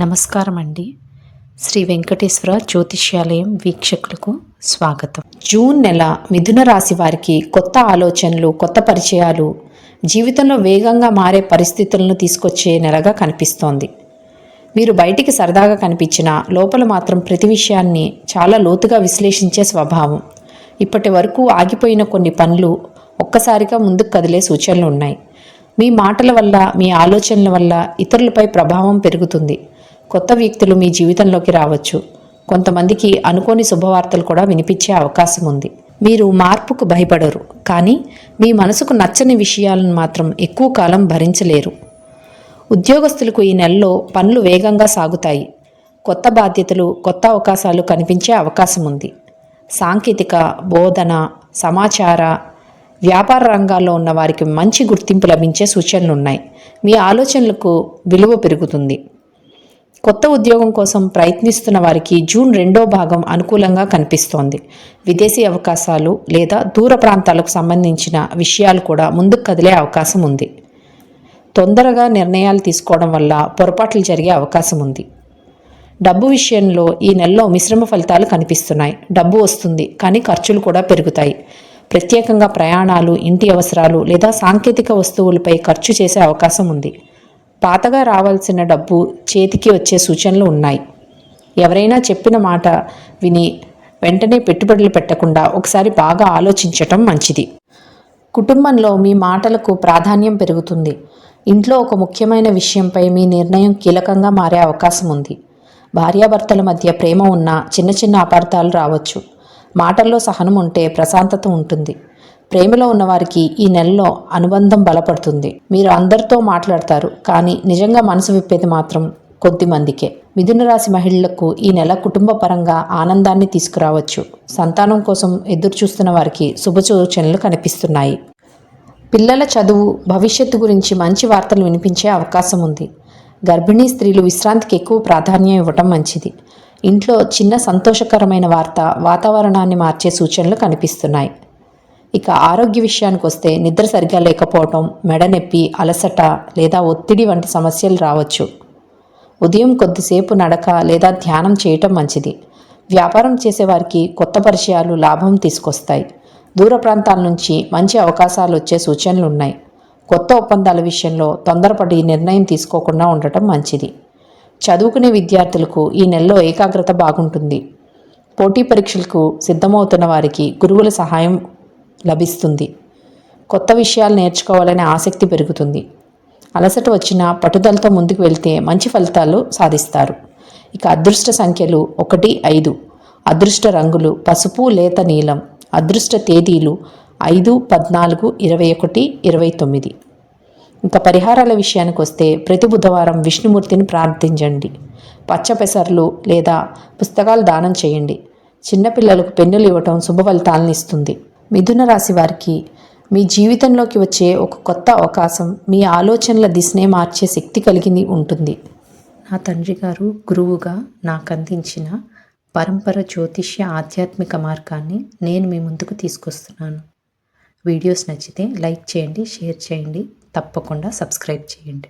నమస్కారం అండి. శ్రీ వెంకటేశ్వర జ్యోతిష్యాలయం వీక్షకులకు స్వాగతం. జూన్ నెల మిథున రాశి వారికి కొత్త ఆలోచనలు, కొత్త పరిచయాలు, జీవితంలో వేగంగా మారే పరిస్థితులను తీసుకొచ్చే నెలగా కనిపిస్తోంది. మీరు బయటికి సరదాగా కనిపించినా లోపల మాత్రం ప్రతి విషయాన్ని చాలా లోతుగా విశ్లేషించే స్వభావం. ఇప్పటి వరకు ఆగిపోయిన కొన్ని పనులు ఒక్కసారిగా ముందుకు కదిలే సూచనలు ఉన్నాయి. మీ మాటల వల్ల, మీ ఆలోచనల వల్ల ఇతరులపై ప్రభావం పెరుగుతుంది. కొత్త వ్యక్తులు మీ జీవితంలోకి రావచ్చు. కొంతమందికి అనుకోని శుభవార్తలు కూడా వినిపించే అవకాశం ఉంది. మీరు మార్పుకు భయపడరు, కానీ మీ మనసుకు నచ్చని విషయాలను మాత్రం ఎక్కువ కాలం భరించలేరు. ఉద్యోగస్తులకు ఈ నెలలో పనులు వేగంగా సాగుతాయి. కొత్త బాధ్యతలు, కొత్త అవకాశాలు కనిపించే అవకాశం ఉంది. సాంకేతిక, బోధన, సమాచార, వ్యాపార రంగాల్లో ఉన్న వారికి మంచి గుర్తింపు లభించే సూచనలున్నాయి. మీ ఆలోచనలకు విలువ పెరుగుతుంది. కొత్త ఉద్యోగం కోసం ప్రయత్నిస్తున్న వారికి జూన్ 2వ భాగం అనుకూలంగా కనిపిస్తోంది. విదేశీ అవకాశాలు లేదా దూర ప్రాంతాలకు సంబంధించిన విషయాలు కూడా ముందుకు కదిలే అవకాశం ఉంది. తొందరగా నిర్ణయాలు తీసుకోవడం వల్ల పొరపాట్లు జరిగే అవకాశం ఉంది. డబ్బు విషయంలో ఈ నెలలో మిశ్రమ ఫలితాలు కనిపిస్తున్నాయి. డబ్బు వస్తుంది, కానీ ఖర్చులు కూడా పెరుగుతాయి. ప్రత్యేకంగా ప్రయాణాలు, ఇంటి అవసరాలు లేదా సాంకేతిక వస్తువులపై ఖర్చు చేసే అవకాశం ఉంది. పాతగా రావాల్సిన డబ్బు చేతికి వచ్చే సూచనలు ఉన్నాయి. ఎవరైనా చెప్పిన మాట విని వెంటనే పెట్టుబడులు పెట్టకుండా ఒకసారి బాగా ఆలోచించటం మంచిది. కుటుంబంలో మీ మాటలకు ప్రాధాన్యం పెరుగుతుంది. ఇంట్లో ఒక ముఖ్యమైన విషయంపై మీ నిర్ణయం కీలకంగా మారే అవకాశం ఉంది. భార్యాభర్తల మధ్య ప్రేమ ఉన్నా చిన్న చిన్న అపార్థాలు రావచ్చు. మాటల్లో సహనం ఉంటే ప్రశాంతత ఉంటుంది. ప్రేమలో ఉన్నవారికి ఈ నెలలో అనుబంధం బలపడుతుంది. మీరు అందరితో మాట్లాడతారు, కానీ నిజంగా మనసు విప్పేది మాత్రం కొద్ది మందికే. మిథున రాశి మహిళలకు ఈ నెల కుటుంబ పరంగా ఆనందాన్ని తీసుకురావచ్చు. సంతానం కోసం ఎదురు చూస్తున్న వారికి శుభసూచనలు కనిపిస్తున్నాయి. పిల్లల చదువు, భవిష్యత్తు గురించి మంచి వార్తలు వినిపించే అవకాశం ఉంది. గర్భిణీ స్త్రీలు విశ్రాంతికి ఎక్కువ ప్రాధాన్యం ఇవ్వటం మంచిది. ఇంట్లో చిన్న సంతోషకరమైన వార్త వాతావరణాన్ని మార్చే సూచనలు కనిపిస్తున్నాయి. ఇక ఆరోగ్య విషయానికి వస్తే నిద్ర సరిగా లేకపోవటం, మెడనొప్పి, అలసట లేదా ఒత్తిడి వంటి సమస్యలు రావచ్చు. ఉదయం కొద్దిసేపు నడక లేదా ధ్యానం చేయటం మంచిది. వ్యాపారం చేసేవారికి కొత్త పరిచయాలు లాభం తీసుకొస్తాయి. దూర ప్రాంతాల నుంచి మంచి అవకాశాలు వచ్చే సూచనలు ఉన్నాయి. కొత్త ఒప్పందాల విషయంలో తొందరపడి నిర్ణయం తీసుకోకుండా ఉండటం మంచిది. చదువుకునే విద్యార్థులకు ఈ నెలలో ఏకాగ్రత బాగుంటుంది. పోటీ పరీక్షలకు సిద్ధమవుతున్న వారికి గురువుల సహాయం లభిస్తుంది. కొత్త విషయాలు నేర్చుకోవాలనే ఆసక్తి పెరుగుతుంది. అలసట వచ్చినా పట్టుదలతో ముందుకు వెళ్తే మంచి ఫలితాలు సాధిస్తారు. ఇక అదృష్ట సంఖ్యలు 1, 5. అదృష్ట రంగులు పసుపు, లేత నీలం. అదృష్ట తేదీలు 5, 14, 21, 29. ఇంకా పరిహారాల విషయానికి వస్తే ప్రతి బుధవారం విష్ణుమూర్తిని ప్రార్థించండి. పచ్చ పెసర్లు లేదా పుస్తకాలు దానం చేయండి. చిన్నపిల్లలకు పెన్నులు ఇవ్వటం శుభ ఫలితాలను ఇస్తుంది. మిథున రాశి వారికి మీ జీవితంలోకి వచ్చే ఒక కొత్త అవకాశం మీ ఆలోచనల దిశనే మార్చే శక్తి కలిగి ఉంటుంది. నా తండ్రి గారు గురువుగా నాకు అందించిన పరంపర జ్యోతిష్య ఆధ్యాత్మిక మార్గాన్ని నేను మీ ముందుకు తీసుకొస్తున్నాను. వీడియోస్ నచ్చితే లైక్ చేయండి, షేర్ చేయండి, తప్పకుండా సబ్స్క్రైబ్ చేయండి.